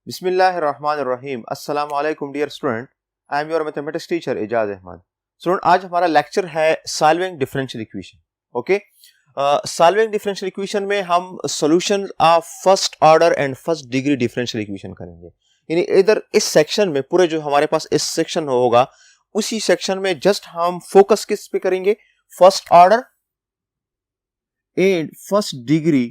बिस्मिल्लाहिर्रहमानिर्रहीम। अस्सलाम वालेकुम dear student, I am your mathematics teacher Ejaz Ahmad. Student, आज हमारा लेक्चर है solving differential equation. Okay, solving differential equation में हम solution of first order and first degree differential equation करेंगे। यानी इधर इस सेक्शन में पूरे जो हमारे पास इस सेक्शन होगा उसी सेक्शन में जस्ट हम फोकस किस पे करेंगे, first order and first degree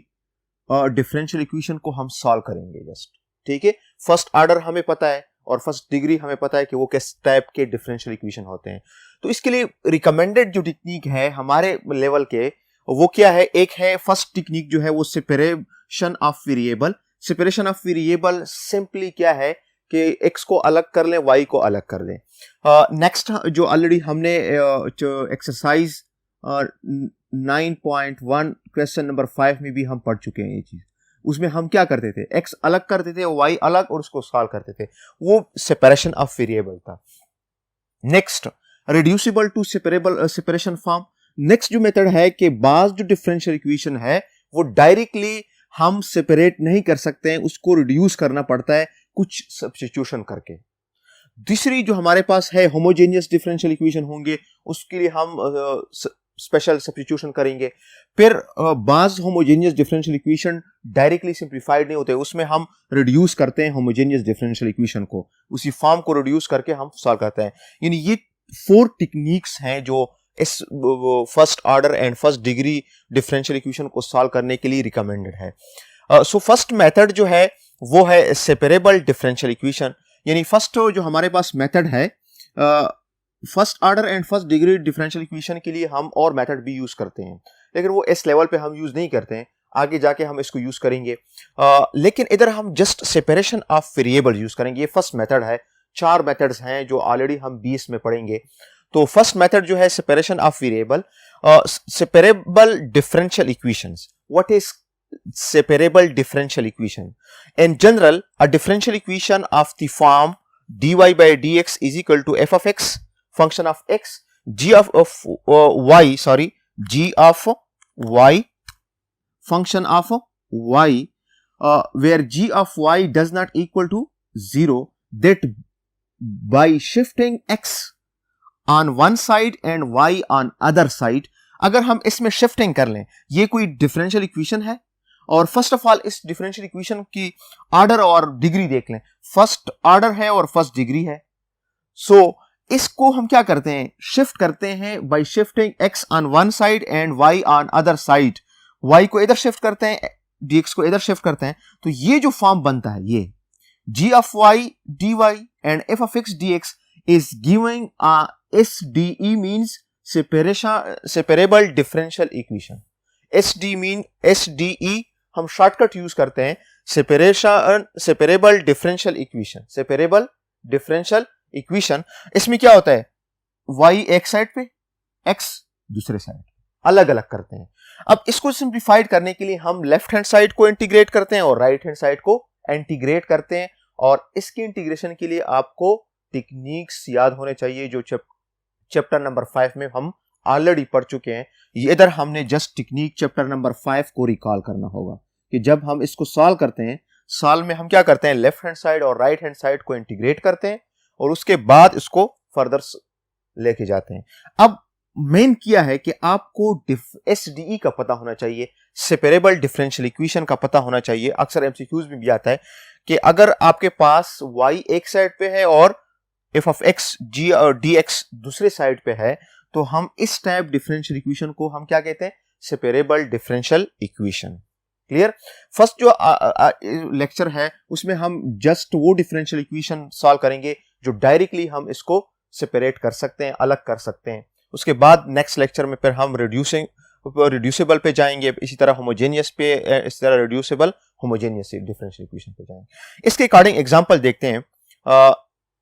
differential equation को हम सॉल्व करेंगे जस्ट। ठीक है, फर्स्ट ऑर्डर हमें पता है और फर्स्ट डिग्री हमें पता है कि वो किस टाइप के डिफरेंशियल इक्वेशन होते हैं। तो इसके लिए रिकमेंडेड जो टेक्निक है हमारे लेवल के वो क्या है, एक है फर्स्ट टेक्निक जो है वो separation of variable. Separation of variable simply क्या है कि एक्स को अलग कर लें, वाई को अलग कर दें। नेक्स्ट जो ऑलरेडी हमने एक्सरसाइज 9.1 क्वेश्चन नंबर 5 में भी हम पढ़ चुके हैं ये चीज। उसमें हम क्या करते थे, एक्स अलग करते थे, वाई अलग, और उसको सॉल्व करते थे। वो सेपरेशन ऑफ वेरिएबल था। Next reducible to separation form. Next जो मेथड है कि बाज जो डिफरेंशियल इक्वेशन है वो डायरेक्टली हम सेपरेट नहीं कर सकते हैं, उसको रिड्यूस करना पड़ता है कुछ सब्स्टिट्यूशन करके। दूसरी जो हमारे पास है होमोजेनियस डिफरेंशियल इक्वेशन होंगे, उसके लिए हम स्पेशल सब्स्टिट्यूशन करेंगे। फिर बाज homogeneous differential equation directly simplified नहीं होते, उसमें हम रिड्यूस करते हैं होमोजेनियस डिफरेंशियल इक्वेशन को, उसी फॉर्म को रिड्यूस करके हम सॉल्व करते हैं। यानी ये 4 टेक्निक्स हैं जो इस first order and first degree differential equation को सॉल्व करने के लिए रिकमेंडेड है। सो फर्स्ट मेथड जो है वो है सेपरेबल डिफरेंशियल इक्वेशन। यानी फर्स्ट जो हमारे पास मेथड है first order and first degree differential equation के लिए हम और मेथड भी यूज करते हैं, लेकिन वो इस लेवल पे हम यूज नहीं करते हैं, आगे जाके हम इसको यूज करेंगे। लेकिन इधर हम just separation of variable use करेंगे। ये फर्स्ट मेथड है। 4 मेथड्स हैं जो ऑलरेडी हम 20 में पढ़ेंगे। तो फर्स्ट मेथड जो है separation of variable, separable differential equations. What is separable differential equation? In general, a differential equation of the form dy by dx is equal to f of x function of x g of y function of y, where g of y does not equal to 0, that by shifting x on one side and y on other side, अगर हम इसमें shifting कर लें, ये कोई differential equation है और first of all इस डिफरेंशियल इक्वेशन की ऑर्डर और डिग्री देख लें। फर्स्ट ऑर्डर है और फर्स्ट डिग्री है। सो इसको हम क्या करते हैं, शिफ्ट करते हैं bye shifting x on one side and y on other side. y को इधर शिफ्ट करते हैं, dx को इधर शिफ्ट करते हैं, तो ये जो फॉर्म बनता है ये g of y dy and f of x dx is giving a SDE means separable differential equation। SDE हम शॉर्टकट यूज करते हैं, separable differential equation. Separable differential equation, इसमें क्या होता है, y एक साइड पे, x दूसरे साइड, अलग अलग करते हैं। अब इसको सिंप्लीफाइड करने के लिए हम लेफ्ट हैंड साइड को इंटीग्रेट करते हैं और राइट हैंड साइड को इंटीग्रेट करते हैं। और इसके इंटीग्रेशन के लिए आपको टेक्निक्स याद होने चाहिए जो चैप्टर नंबर 5 में हम ऑलरेडी पढ़ चुके हैं। ये इधर हमने जस्ट टेक्निक चैप्टर नंबर 5 को रिकॉल करना होगा कि जब हम इसको सॉल्व करते हैं, सॉल्व में हम क्या करते हैं, लेफ्ट हैंड साइड और राइट हैंड साइड को इंटीग्रेट करते हैं और उसके बाद इसको फर्दर लेके जाते हैं। अब मेन किया है कि आपको SDE का पता होना चाहिए, सेपरेबल डिफरेंशियल इक्वेशन का पता होना चाहिए। अक्सर MCQs में भी आता है कि अगर आपके पास y एक साइड पे है और f of x g और dx दूसरे साइड पे है, तो हम इस टाइप डिफरेंशियल इक्वेशन को हम क्या कहते हैं, separable differential equation. Clear? First जो लेक्चर है उसमें हम जस्ट वो डिफरेंशियल इक्वेशन सॉल्व करेंगे जो डायरेक्टली हम इसको सेपरेट कर सकते हैं, अलग कर सकते हैं। उसके बाद नेक्स्ट लेक्चर में फिर हम रिड्यूसिबल पे जाएंगे, इसी तरह होमोजेनियस पे, इस तरह रिड्यूसिबल होमोजेनियस डिफरेंशियल इक्वेशन पे जाएंगे। इसके अकॉर्डिंग एग्जांपल देखते हैं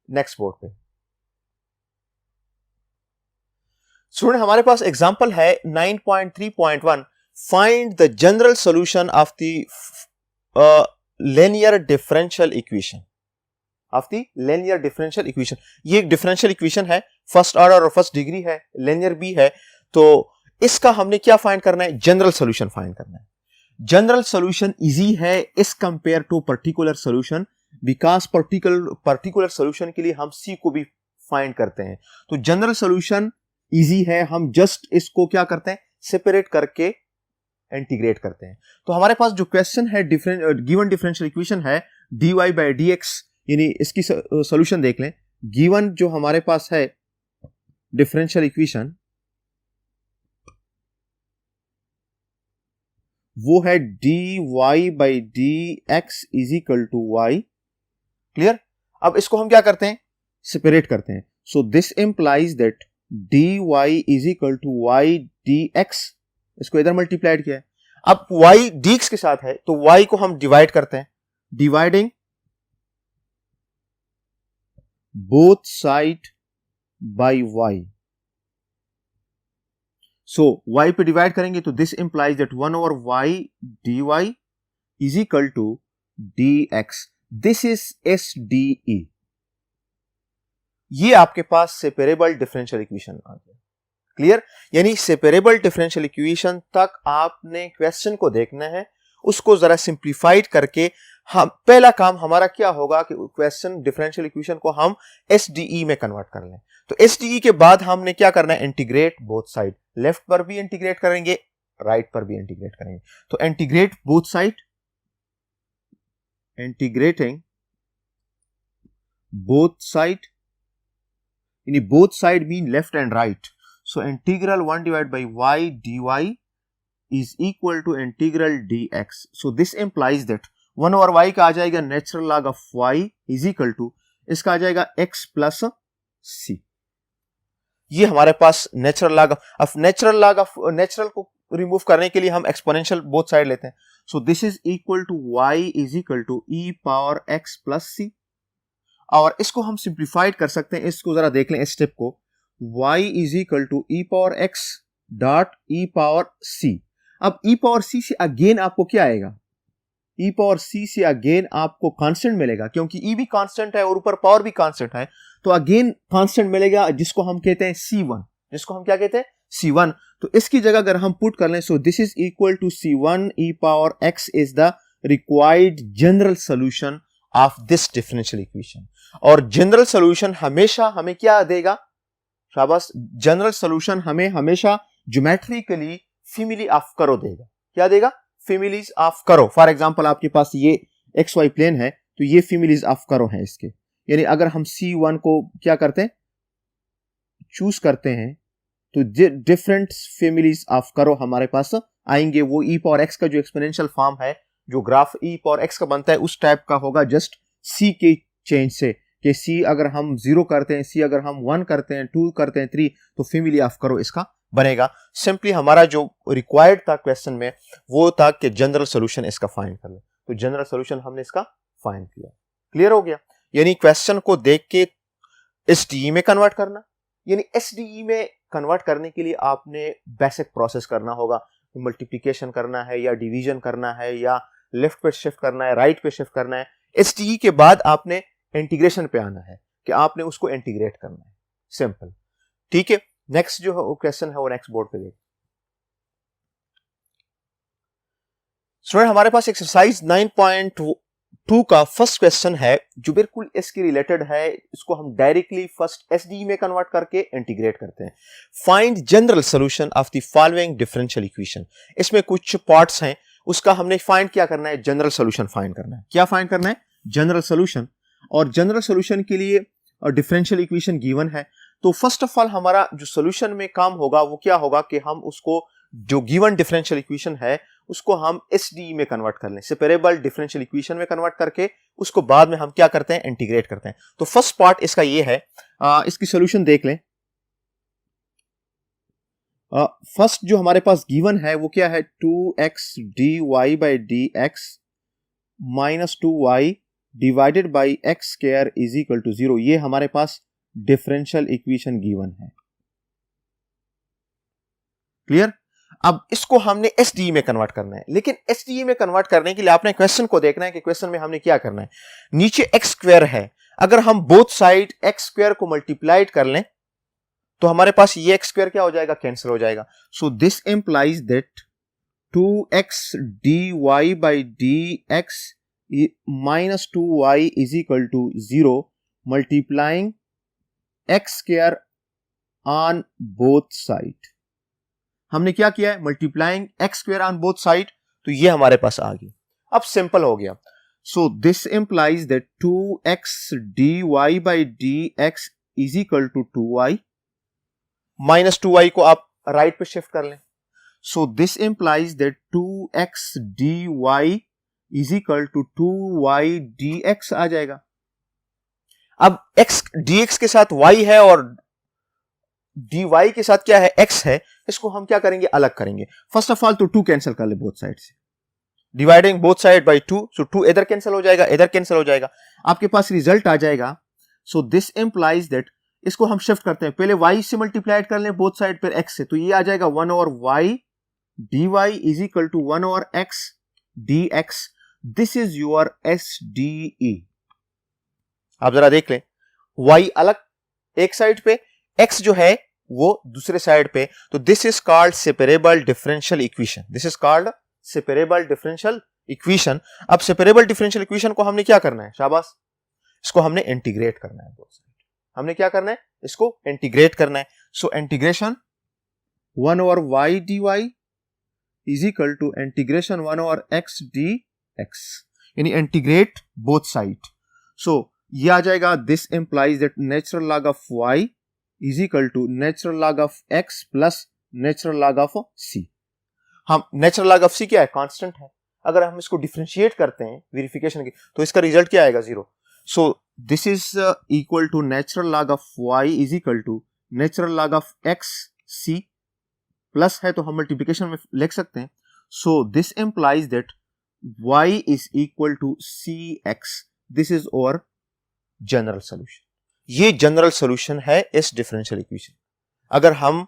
नेक्स्ट बोर्ड पे। स्टूडेंट, हमारे पास एग्जांपल है 9.3.1, find the general solution of the linear differential equation. Of the linear differential equation, ये एक डिफरेंशियल इक्वेशन है, फर्स्ट ऑर्डर और फर्स्ट डिग्री है, लिनियर भी है। तो इसका हमने क्या फाइंड करना है, जनरल सॉल्यूशन फाइंड करना है। जनरल सॉल्यूशन इजी है इस compare to particular solution, because particular solution के लिए हम सी को भी फाइंड करते हैं। तो जनरल सोल्यूशन इजी है, हम जस्ट इसको क्या करते हैं, सेपरेट करके इंटीग्रेट करते हैं। तो हमारे पास जो क्वेश्चन है गिवन डिफरेंशियल इक्वेशन है dy बाई डी एक्स, यानी इसकी सोल्यूशन देख लें। गिवन जो हमारे पास है डिफरेंशियल इक्वेशन वो है dy by d x is equal to y. Clear? अब इसको हम क्या करते हैं, सेपरेट करते हैं। So this implies that dy is equal to y d x, इसको इधर मल्टीप्लाइड किया है। अब y dx के साथ है तो y को हम डिवाइड करते हैं, dividing both side by y। So y पे डिवाइड करेंगे तो this implies that 1 over y dy is equal to dx। This is SDE। ये आपके पास सेपरेबल डिफरेंशियल इक्वेशन आ गया। क्लियर? यानी सेपरेबल डिफरेंशियल इक्वेशन तक आपने क्वेश्चन को देखना है, उसको जरा सिंप्लीफाइड करके हम पहला काम हमारा क्या होगा कि क्वेश्चन डिफरेंशियल इक्वेशन को हम SDE में कन्वर्ट कर लें। तो SDE के बाद हमने क्या करना है, इंटीग्रेट बोथ साइड, लेफ्ट पर भी इंटीग्रेट करेंगे, राइट पर भी इंटीग्रेट करेंगे। तो integrate both side, integrating both side, यानी both side mean left and right. So integral 1 divided by y dy is equal to integral dx. So this implies that 1 over y का आ जाएगा natural log of y is equal to, इसका आ जाएगा x plus c। ये हमारे पास natural log of natural को remove करने के लिए हम exponential both side लेते हैं। So this is equal to y is equal to e power x plus c। और इसको हम सिंप्लीफाइड कर सकते हैं, इसको जरा देख लें इस स्टेप को। y is equal to e power x dot e power c। अब e power c से अगेन आपको क्या आएगा, e power c से अगेन आपको कांस्टेंट मिलेगा, क्योंकि e भी कांस्टेंट है और ऊपर पावर भी कांस्टेंट है, तो अगेन कांस्टेंट मिलेगा जिसको हम कहते हैं c1, जिसको हम क्या कहते हैं c1। तो इसकी जगह अगर हम पुट कर लें, so this is equal to c1 e power x is the required general solution of this differential equation. और जनरल सोल्यूशन हमेशा हमें क्या देगा, शाबाश, जनरल सोल्यूशन हमें हमेशा ज्योमेट्रिकली फैमिली ऑफ करो देगा। क्या देगा, फैमिलीज ऑफ करो। फॉर एग्जांपल आपके पास ये XY प्लेन है तो ये फैमिलीज ऑफ करो है इसके, यानी अगर हम C1 को क्या करते हैं, चूज करते हैं, तो डिफरेंट फैमिलीज ऑफ करो हमारे पास आएंगे। वो e पावर x का जो एक्सपोनेंशियल फॉर्म है, जो ग्राफ e पावर x का बनता है, उस टाइप का होगा जस्ट c के चेंज से, कि c अगर हम 0 करते हैं, c अगर हम 1 करते हैं, 2 करते हैं, 3, तो फैमिली ऑफ करो इसका बनेगा। सिंपली हमारा जो रिक्वायर्ड था क्वेश्चन में वो था कि जनरल सॉल्यूशन इसका फाइंड कर ले, तो जनरल सॉल्यूशन हमने इसका फाइंड किया। क्लियर हो गया? यानी क्वेश्चन को देख के SDE में कन्वर्ट करना, यानी SDE में कन्वर्ट करने के लिए आपने बेसिक प्रोसेस करना होगा, मल्टीप्लिकेशन करना है या डिवीजन करना है या लेफ्ट पे शिफ्ट करना है, राइट पे शिफ्ट करना है। SDE के बाद आपने इंटीग्रेशन पे आना है कि आपने उसको इंटीग्रेट करना है, सिंपल। ठीक है, नेक्स्ट जो क्वेश्चन है वो नेक्स्ट बोर्ड पे देखिए। स्टूडेंट हमारे पास एक्सरसाइज 9.2 का फर्स्ट क्वेश्चन है जो बिल्कुल इसके रिलेटेड है। इसको हम डायरेक्टली फर्स्ट SDE में कन्वर्ट करके इंटीग्रेट करते हैं। Find general solution of the following differential equation. इसमें कुछ पार्ट्स हैं, उसका हमने फाइंड क्या करना है, जनरल सॉल्यूशन फाइंड करना है। क्या फाइंड करना है, जनरल सॉल्यूशन। और जनरल सॉल्यूशन के लिए डिफरेंशियल इक्वेशन गिवन है, तो फर्स्ट ऑफ ऑल हमारा जो सॉल्यूशन में काम होगा वो क्या होगा कि हम उसको जो गिवन डिफरेंशियल इक्वेशन है उसको हम SDE में कन्वर्ट कर लें, सेपरेबल डिफरेंशियल इक्वेशन में कन्वर्ट करके उसको बाद में हम क्या करते हैं, इंटीग्रेट करते हैं। तो फर्स्ट पार्ट इसका ये है, इसकी सॉल्यूशन देख लें। फर्स्ट जो हमारे पास गिवन है वो क्या है, 2x dy by dx minus 2y divided by x square is equal to 0। ये हमारे पास डिफरेंशियल इक्वेशन गिवन है। क्लियर? अब इसको हमने SDE में कन्वर्ट करना है, लेकिन SDE में कन्वर्ट करने के लिए आपने क्वेश्चन को देखना है कि क्वेश्चन में हमने क्या करना है। नीचे x स्क्वायर है, अगर हम बोथ साइड x स्क्वायर को मल्टीप्लाइड कर लें तो हमारे पास ये x स्क्वायर क्या हो जाएगा, कैंसिल हो जाएगा। So this implies that 2x dy by dx minus 2y is equal to 0 multiplying x square on both side. हमने क्या किया है, multiplying x square on both side, तो ये हमारे पास आ गया। अब सिंपल हो गया। So this implies that 2x dy by dx is equal to 2y, minus 2y को आप राइट पे शिफ्ट कर लें। So this implies that 2x dy is equal to 2y dx आ जाएगा। अब x dx के साथ y है और dy के साथ क्या है, x है, इसको हम क्या करेंगे, अलग करेंगे। फर्स्ट ऑफ ऑल तो 2 कैंसिल कर ले बोथ साइड से, डिवाइडिंग बोथ साइड बाय 2, सो 2 इधर कैंसिल हो जाएगा, इधर कैंसिल हो जाएगा, आपके पास रिजल्ट आ जाएगा। सो दिस इंप्लाइज दैट, इसको हम शिफ्ट करते हैं, पहले y से मल्टीप्लाइड कर लें बोथ साइड, फिर x से, तो ये आ जाएगा 1 over y dy is equal to 1 over x dx। This is your SDE। आप जरा देख लें, y अलग एक साइड पे, x जो है वो दूसरे साइड पे, तो this is called separable differential equation. This is called separable differential equation. अब सेपरेबल डिफरेंशियल इक्वेशन को हमने क्या करना है, शाबाश, इसको हमने इंटीग्रेट करना है बोथ साइड। हमने क्या करना है, इसको इंटीग्रेट करना है। So integration 1 over y dy is equal to integration 1 over x dx, यानी इंटीग्रेट बोथ साइड। सो ये आ जाएगा, this implies that natural log of y is equal to natural log of x plus natural log of c। हम natural log of c क्या है, constant है। अगर हम इसको डिफरेंशिएट करते हैं वेरिफिकेशन की, तो इसका रिजल्ट क्या आएगा, 0। So this is equal to natural log of y is equal to natural log of x c, plus है तो हम मल्टीप्लिकेशन में लिख सकते हैं। So this implies that y is equal to cx। This is our general solution. ये general solution है इस डिफरेंशियल इक्वेशन। अगर हम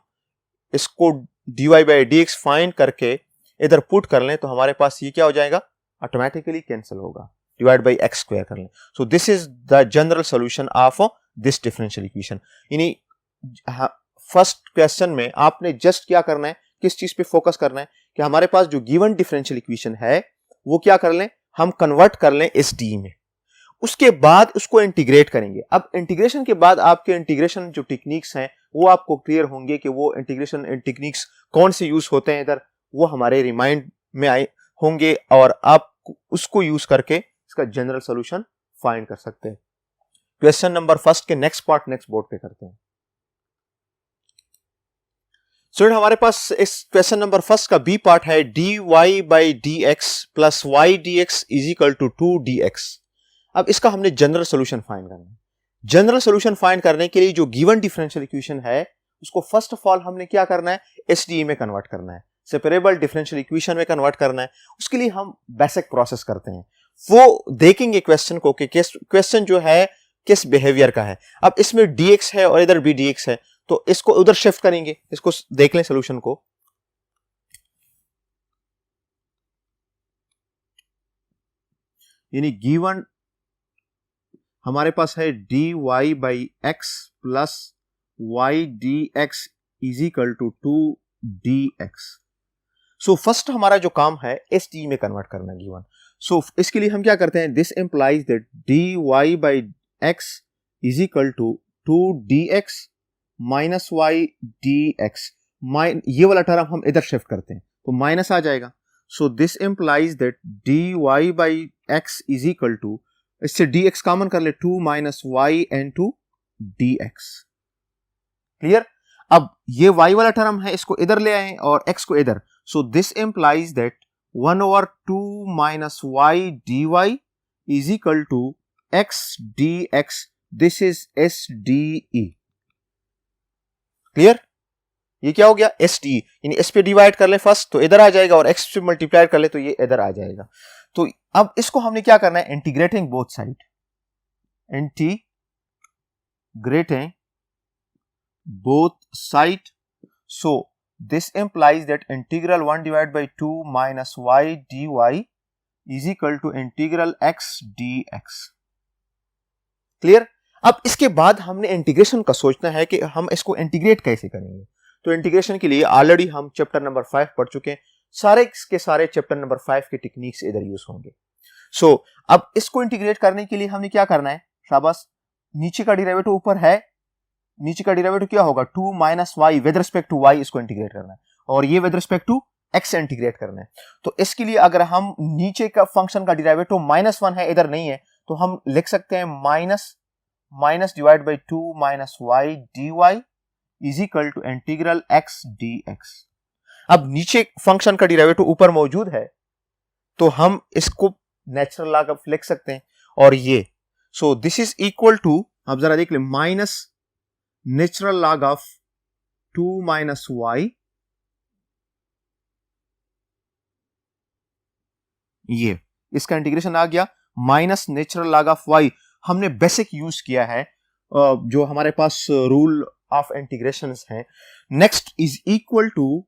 इसको dy बाई dx फाइंड करके इधर पुट कर लें, तो हमारे पास ये क्या हो जाएगा, ऑटोमेटिकली कैंसिल होगा, डिवाइड बाई एक्स स्क्वायर कर लें। So this is the general solution of this differential equation. यानी फर्स्ट क्वेश्चन में आपने जस्ट क्या करना है, किस चीज पे फोकस करना है, कि हमारे पास जो गिवन डिफरेंशियल इक्वेशन है वो क्या कर लें, हम कन्वर्ट कर लें इस डी में, उसके बाद उसको इंटीग्रेट करेंगे। अब इंटीग्रेशन के बाद आपके इंटीग्रेशन जो टेक्निक्स हैं वो आपको क्लियर होंगे कि वो इंटीग्रेशन टेक्निक्स कौन से यूज होते हैं इधर, वो हमारे रिमाइंड में आए होंगे और आप उसको यूज करके इसका जनरल सॉल्यूशन फाइंड कर सकते हैं। क्वेश्चन नंबर फर्स्ट के नेक्स्ट पार्ट नेक्स्ट बोर्ड पे करते हैं। स्टूडेंट हमारे पास इस क्वेश्चन नंबर फर्स्ट का बी पार्ट है, dy by dx plus y dx is equal to 2dx। अब इसका हमने जनरल सॉल्यूशन फाइंड करना है। जनरल सॉल्यूशन फाइंड करने के लिए जो गिवन डिफरेंशियल इक्वेशन है उसको फर्स्ट ऑफ ऑल हमने क्या करना है, एसडीई में कन्वर्ट करना है, सेपरेबल डिफरेंशियल इक्वेशन में कन्वर्ट करना है। उसके लिए हम बेसिक प्रोसेस करते हैं, वो देखेंगे क्वेश्चन को कि क्वेश्चन जो है किस बिहेवियर का है। अब इसमें dx है और इधर भी dx है, तो इसको उधर शिफ्ट करेंगे। इसको देख लें सॉल्यूशन को। यानी गिवन हमारे पास है dy by x plus y dx is equal to 2dx। So first हमारा जो काम है एस डी में कन्वर्ट करना गिवन। सो इसके लिए हम क्या करते हैं, this implies that dy by x is equal to 2dx minus y dx। ये वाला टर्म हम इधर शिफ्ट करते हैं तो माइनस आ जाएगा। So this implies that dy by x is equal to, इससे dx कॉमन कर ले, 2 minus y into dx। Clear. अब ये y वाला टर्म है, इसको इधर ले आए और x को इधर। So this implies that 1 over 2 minus y dy is equal to x dx। This is SDE। Clear. ये क्या हो गया, SDE, यानी इस पे डिवाइड कर ले फर्स्ट तो इधर आ जाएगा और x पे मल्टीप्लाई कर ले तो ये इधर आ जाएगा। तो अब इसको हमने क्या करना है, integrating both side, integrating both side. So this implies that integral 1 divide by 2 minus y dy is equal to integral x dx। Clear. अब इसके बाद हमने इंटीग्रेशन का सोचना है कि हम इसको इंटीग्रेट कैसे करेंगे। तो इंटीग्रेशन के लिए ऑलरेडी हम चैप्टर नंबर 5 पढ़ चुके हैं, सारे के सारे चैप्टर नंबर 5 के टेक्निक्स इधर यूज होंगे। सो अब इसको इंटीग्रेट करने के लिए हमने क्या करना है, शाबाश, नीचे का डेरिवेटिव ऊपर है, नीचे का डेरिवेटिव क्या होगा 2 minus y with respect to y, इसको इंटीग्रेट करना है, और ये with respect to x integrate करना है। तो इसके लिए अगर हम नीचे का फंक्शन का डेरिवेटिव -1 है, इधर नहीं है, तो हम लिख सकते हैं minus divide by 2 minus y d y is equal to integral x d x. अब नीचे फंक्शन का डेरिवेटिव ऊपर मौजूद है, तो हम इसको नेचुरल लॉग ऑफ लिख सकते हैं, और ये so this is equal to, अब जरा देख ले, minus natural log of 2 minus y, ये इसका इंटीग्रेशन आ गया, minus natural log of y. हमने बेसिक यूज किया है, जो हमारे पास रूल ऑफ इंटीग्रेशन है। नेक्स्ट इज इक्वल टू,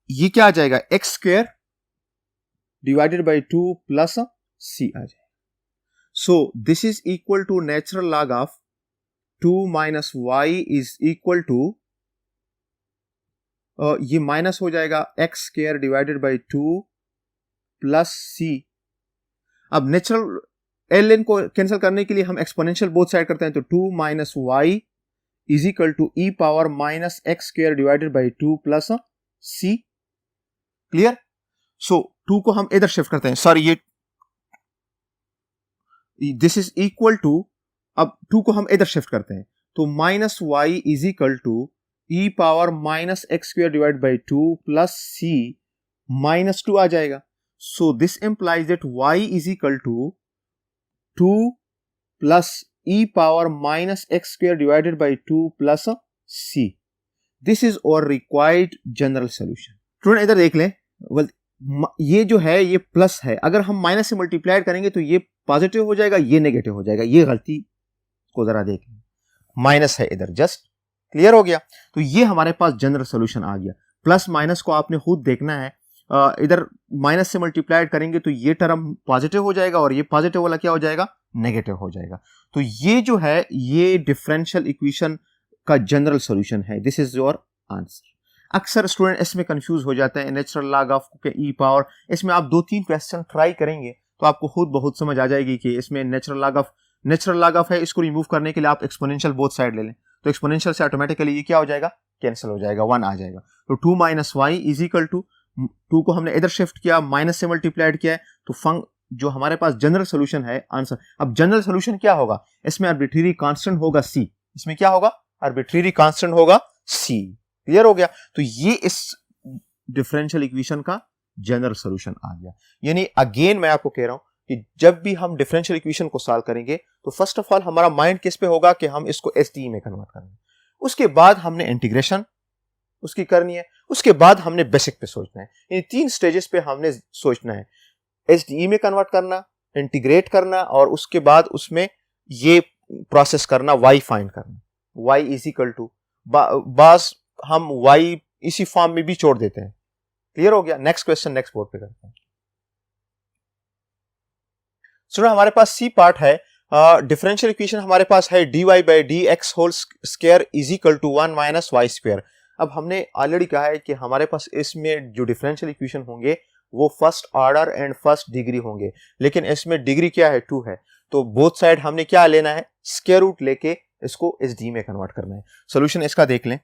ये क्या आ जाएगा, x square divided by 2 plus c आ जाएगा। So this is equal to natural log of 2 minus y is equal to, ये माइनस हो जाएगा x square divided by 2 plus c. अब नेचुरल एल एन को कैंसिल करने के लिए हम एक्सपोनेंशियल बोथ साइड करते हैं, तो 2 minus y is equal to e power minus x square divided by 2 plus c. Clear? So 2 को हम इधर शिफ्ट करते हैं, सॉरी ये दिस इज इक्वल टू, अब 2 को हम इधर शिफ्ट करते हैं, तो minus y is equal to e power minus x square divide by 2 plus c minus 2 आ जाएगा। So this implies that y is equal to 2 plus e power minus x square divided by 2 plus c. This is our required general solution. Student इधर देख लें, ये जो है ये plus है, अगर हम माइनस से मल्टीप्लाई करेंगे तो ये पॉजिटिव हो जाएगा, ये नेगेटिव हो जाएगा, ये गलती को जरा देख लें, माइनस है इधर, जस्ट क्लियर हो गया। तो ये हमारे पास जनरल सोल्यूशन आ गया। प्लस माइनस को आपने खुद देखना है, इधर माइनस से मल्टीप्लाइड करेंगे तो ये टर्म पॉजिटिव हो जाएगा और ये पॉजिटिव वाला क्या हो जाएगा, नेगेटिव हो जाएगा। तो ये जो है ये डिफरेंशियल इक्वेशन का जनरल सॉल्यूशन है। This is your answer. अक्सर स्टूडेंट इसमें कंफ्यूज हो जाते हैं, नेचुरल लॉग ऑफ के ई पावर, इसमें आप 2-3 क्वेश्चन ट्राई करेंगे तो आपको खुद बहुत समझ आ जाएगी कि इसमें नेचुरल लॉग ऑफ है, इसको रिमूव करने के लिए आप एक्सपोनेंशियल बोथ साइड ले लें, तो एक्सपोनेंशियल से ऑटोमेटिकली ये क्या हो जाएगा, कैंसिल हो जाएगा, 1 आ जाएगा। तो 2 minus y is equal to, 2 को हमने इधर शिफ्ट किया, माइनस से मल्टीप्लाइड किया है, तो जो हमारे पास जनरल सोल्यूशन है आंसर। अब जनरल सोल्यूशन क्या होगा, इसमें आर्बिट्रेरी कांस्टेंट होगा सी, इसमें क्या होगा, आर्बिट्रेरी कांस्टेंट होगा सी। क्लियर हो गया? तो ये इस डिफरेंशियल इक्वेशन का जनरल सोल्यूशन आ गया। यानी अगेन मैं आपको कह रहा हूं कि जब भी हम डिफरेंशियल इक्वेशन को सॉल्व करेंगे तो फर्स्ट ऑफ ऑल हमारा माइंड किस पे होगा कि हम इसको एसटी में कन्वर्ट करेंगे, उसके बाद हमने इंटीग्रेशन उसकी करनी है, उसके बाद हमने बेसिक पे सोचना है। इन 3 स्टेजेस पे हमने सोचना है, एसडीई में कन्वर्ट करना, इंटीग्रेट करना, और उसके बाद उसमें ये प्रोसेस करना, y फाइंड करना। y इज इक्वल टू, बास हम y इसी फॉर्म में भी छोड़ देते हैं। क्लियर हो गया? नेक्स्ट क्वेश्चन नेक्स्ट बोर्ड पे करते हैं। सुनो, हमारे पास सी पार्ट है, डिफरेंशियल इक्वेशन हमारे पास है dy by d x whole square is equal to 1 minus y square. अब हमने ऑलरेडी कहा है कि हमारे पास इसमें जो डिफरेंशियल इक्वेशन होंगे वो first order and first degree होंगे, लेकिन इसमें डिग्री क्या है, 2 है। तो बोथ साइड हमने क्या लेना है, स्क्वायर रूट लेके इसको एसडी में कन्वर्ट करना है। सॉल्यूशन इसका देख लें।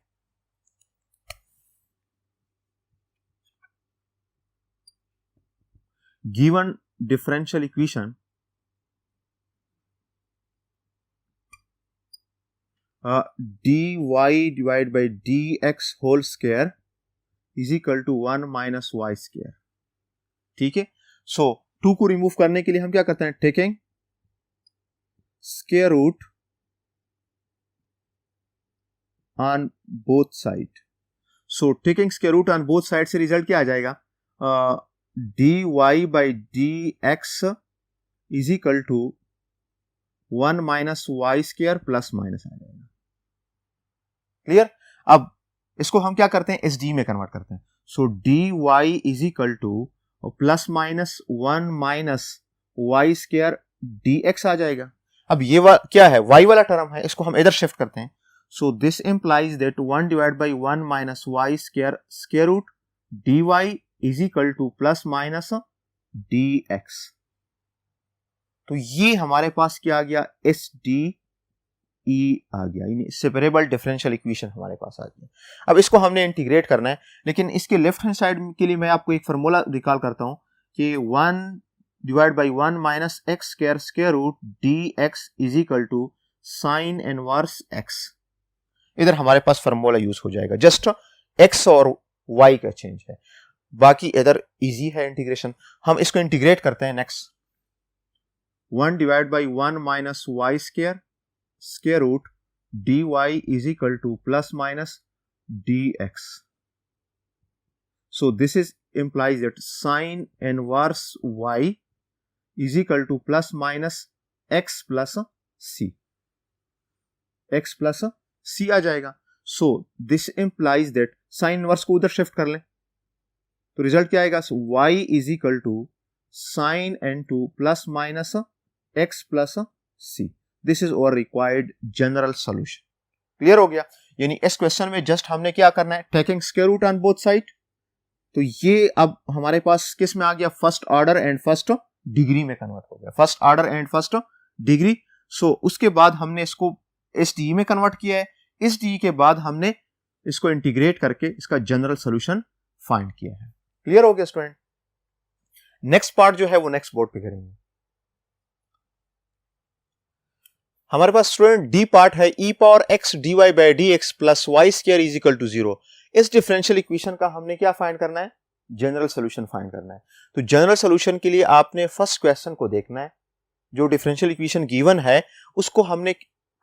Given differential equation dy divide by d x whole square is equal to 1 minus y square. ठीक है? सो 2 को रिमूव करने के लिए हम क्या करते हैं, taking square root on both side. So taking square root on both side से रिजल्ट क्या आ जाएगा, dy by d x is equal to 1 minus y square plus minus आ जाएगा। क्लियर? अब इसको हम क्या करते हैं, एसडी में कन्वर्ट करते हैं। So dy is equal to plus minus 1 minus y square dx आ जाएगा। अब ये क्या है, y वाला टर्म है, इसको हम इधर शिफ्ट करते हैं। So this implies that 1 divide by 1 minus y square square root dy is equal to plus minus dx। तो ये हमारे पास क्या आ गया, एस डी ई आ गया, यानी सेपरेबल डिफरेंशियल इक्वेशन हमारे पास आ गया। अब इसको हमने इंटीग्रेट करना है, लेकिन इसके लेफ्ट हैंड साइड के लिए मैं आपको एक फार्मूला रिकॉल करता हूं कि 1 divide by 1 minus x square square root d x is equal to sine inverse x. इधर हमारे पास फार्मूला यूज हो जाएगा, जस्ट एक्स और वाई का चेंज है, बाकी इधर इजी है इंटीग्रेशन। हम इसको इंटीग्रेट करते हैं। Next 1 divide by 1 minus y square square root dy is equal to plus minus dx. So this is implies that sine inverse y is equal to plus minus x plus c. x plus c आ जाएगा। So this implies that sine inverse को उधर shift कर लें तो result क्या आएगा, so y is equal to sine n2 plus minus x plus c. This is our required general solution. Clear हो गया। यानी इस क्वेश्चन में जस्ट हमने क्या करना है, taking square root on both side. तो ये अब हमारे पास किस में आ गया, first order and first degree में कन्वर्ट हो गया, first order and first degree. So उसके बाद हमने इसको एस डी में कन्वर्ट किया है। इस डी के बाद हमने इसको इंटीग्रेट करके इसका जनरल सोल्यूशन फाइंड किया है। क्लियर हो गया स्टूडेंट। नेक्स्ट पार्ट जो है वो नेक्स्ट बोर्ड पे करेंगे। हमारे पास स्टूडेंट डी पार्ट है, e power x d y by d x plus y square is equal to 0। इस डिफरेंशियल इक्वेशन का हमने क्या फाइंड करना है, जनरल सोल्यूशन फाइंड करना है। तो जनरल सोल्यूशन के लिए आपने फर्स्ट क्वेश्चन को देखना है, जो डिफरेंशियल इक्वेशन गिवन है उसको हमने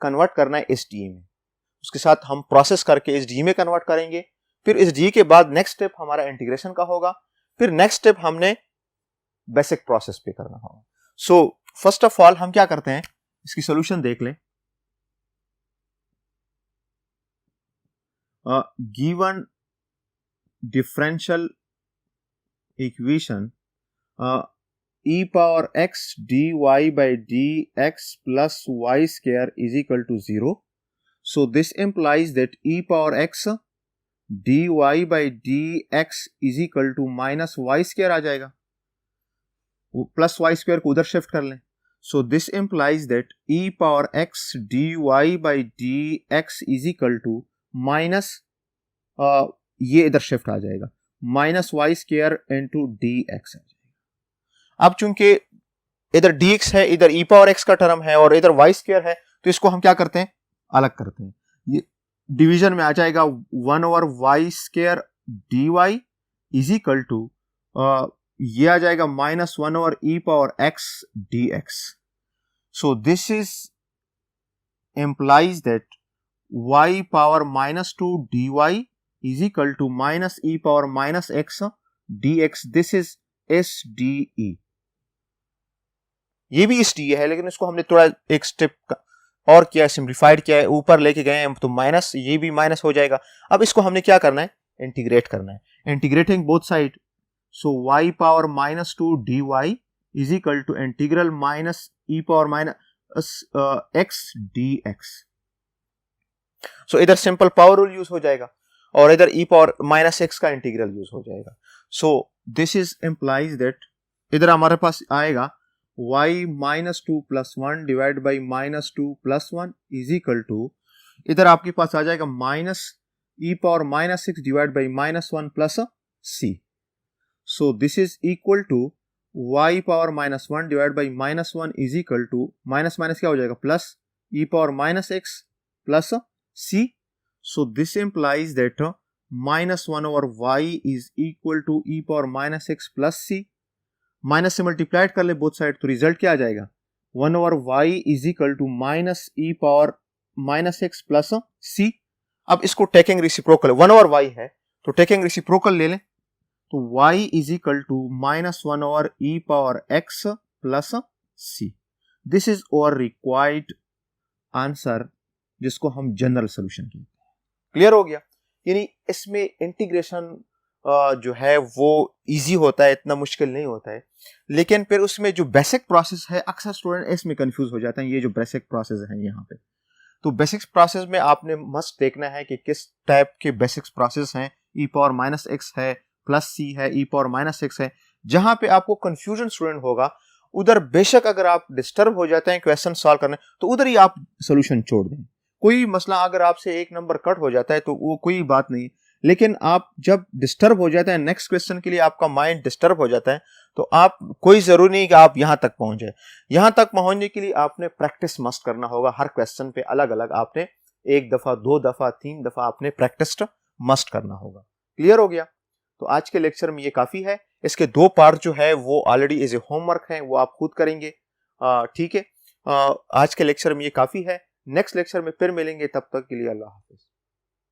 कन्वर्ट करना है इस डी में, उसके साथ हम प्रोसेस करके इस डी में कन्वर्ट करेंगे। फिर इस डी के बाद नेक्स्ट स्टेप हमारा इंटीग्रेशन का होगा, फिर नेक्स्ट स्टेप हमने बेसिक प्रोसेस पे करना होगा। सो फर्स्ट ऑफ ऑल हम क्या करते हैं, इसकी सॉल्यूशन देख लें। Given differential equation e power x d y by d x plus y square is equal to 0। So this implies that e power x d y by d x is equal to minus y square आ जाएगा, plus y square को उधर shift कर लें। So this implies that e power x dy by dx is equal to minus ये इधर shift आ जाएगा, minus y square into d x आ जाएगा। अब चूंकि इधर dx है, इधर e पावर x का टर्म है और इधर y स्क्वायर है, तो इसको हम क्या करते हैं, अलग करते हैं। ये डिवीजन में आ जाएगा 1 over y square d y is equal to ये आ जाएगा minus 1 over e power x d x. So this is implies that y power minus 2 dy is equal to minus e power minus x dx। This is S D E. ये भी S D है, लेकिन इसको हमने थोड़ा एक step और किया, सिंप्लीफाइड किया है, ऊपर लेके गए हैं तो माइनस, ये भी माइनस हो जाएगा। अब इसको हमने क्या करना है, इंटीग्रेट करना है, integrating both side. So y power minus 2 dy is equal to integral minus e power minus x dx। So इधर सिंपल पावर रूल यूज हो जाएगा और इधर ई पावर माइनस एक्स का इंटीग्रल यूज हो जाएगा। So this is implies that इधर हमारे पास आएगा y minus 2 plus 1 divide by minus 2 plus 1 is equal to, इधर आपके पास आ जाएगा minus e power minus 6 divide by minus 1 plus c। So this is equal to y power minus 1 divided by minus 1 is equal to minus minus क्या हो जाएगा, plus e power minus x plus c. So this implies that minus 1 over y is equal to e power minus x plus c. Minus से multiplied कर ले both side, तो result क्या आ जाएगा, 1 over y is equal to minus e power minus x plus c. अब इसको taking reciprocal, 1 over y है तो टेकिंग रेसिप्रोकल ले लें, तो y is equal to minus 1 over e power x plus c। This is our required answer, जिसको हम general solution कहते हैं। क्लियर हो गया। यानी इसमें इंटीग्रेशन जो है वो इजी होता है, इतना मुश्किल नहीं होता है, लेकिन फिर उसमें जो बेसिक प्रोसेस है अक्सर स्टूडेंट इसमें कंफ्यूज हो जाते हैं। ये जो बेसिक प्रोसेस है यहाँ पे, तो बेसिक प्रोसेस में आपने मस्ट देखना है कि किस टाइप के बेसिक प्रोसेस हैं। ई पावर माइनस एक्स है, प्लस सी है, ई पावर माइनस एक्स है। जहां पे आपको कंफ्यूजन स्टूडेंट होगा उधर बेशक अगर आप डिस्टर्ब हो जाते हैं क्वेश्चन सॉल्व करने, तो उधर ही आप सोल्यूशन छोड़ दें। कोई मसला अगर आपसे एक नंबर कट हो जाता है तो वो कोई बात नहीं, लेकिन आप जब डिस्टर्ब हो जाते हैं नेक्स्ट क्वेश्चन के लिए, आपका माइंड डिस्टर्ब हो जाता है, तो आप कोई जरूरी नहीं कि आप यहां तक पहुंचे। यहां तक पहुंचने के लिए आपने प्रैक्टिस मस्ट करना होगा। हर क्वेश्चन पे अलग अलग आपने 1 दफा, 2 दफा, 3 दफा आपने प्रैक्टिस मस्ट करना होगा। क्लियर हो गया? तो आज के लेक्चर में ये काफी है। इसके 2 पार्ट जो है वो ऑलरेडी एज ए होमवर्क है, वो आप खुद करेंगे। ठीक है, आज के लेक्चर में ये काफी है। नेक्स्ट लेक्चर में फिर मिलेंगे, तब तक के लिए अल्लाह हाफिज।